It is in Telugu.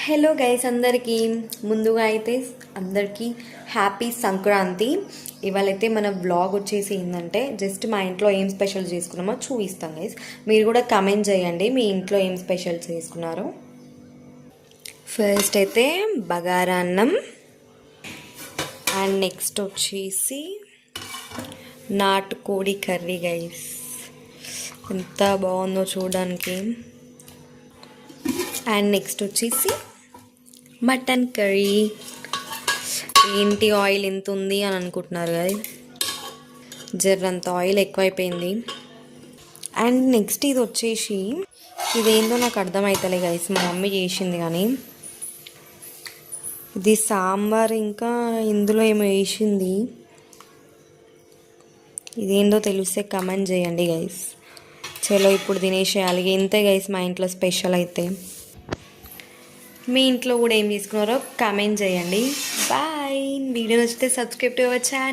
హలో గైస్, అందరికీ ముందుగా అయితే అందరికీ హ్యాపీ సంక్రాంతి. ఇవాళైతే మన బ్లాగ్ వచ్చేసి ఏంటంటే జస్ట్ మా ఇంట్లో ఏం స్పెషల్ చేసుకున్నామో చూపిస్తాం గైస్. మీరు కూడా కమెంట్ చేయండి మీ ఇంట్లో ఏం స్పెషల్ చేసుకున్నారో. ఫస్ట్ అయితే బగారా అన్నం, అండ్ నెక్స్ట్ వచ్చేసి నాటుకోడి కర్రీ గైస్. ఎంత బాగుందో చూడడానికి. అండ్ నెక్స్ట్ వచ్చేసి మటన్ కర్రీ. ఏంటి ఆయిల్ ఎంత ఉంది అని అనుకుంటున్నారు కదా, జర్రంత ఆయిల్ ఎక్కువైపోయింది. అండ్ నెక్స్ట్ ఇది వచ్చేసి ఇదేందో నాకు అర్థమవుతలే గైస్, మా మమ్మీ చేసింది కానీ ఇది సాంబార్, ఇంకా ఇందులో ఏమో వేసింది. ఇదేందో తెలిస్తే కమెంట్ చేయండి గైస్. చలో ఇప్పుడు తినేసేయాలి. ఇంతే గైస్ మా ఇంట్లో స్పెషల్ అయితే. మీ ఇంట్లో కూడా ఏం తీసుకున్నారో కామెంట్ చేయండి. బాయ్. వీడియో నచ్చితే సబ్స్క్రైబ్ టు అవర్ ఛానల్.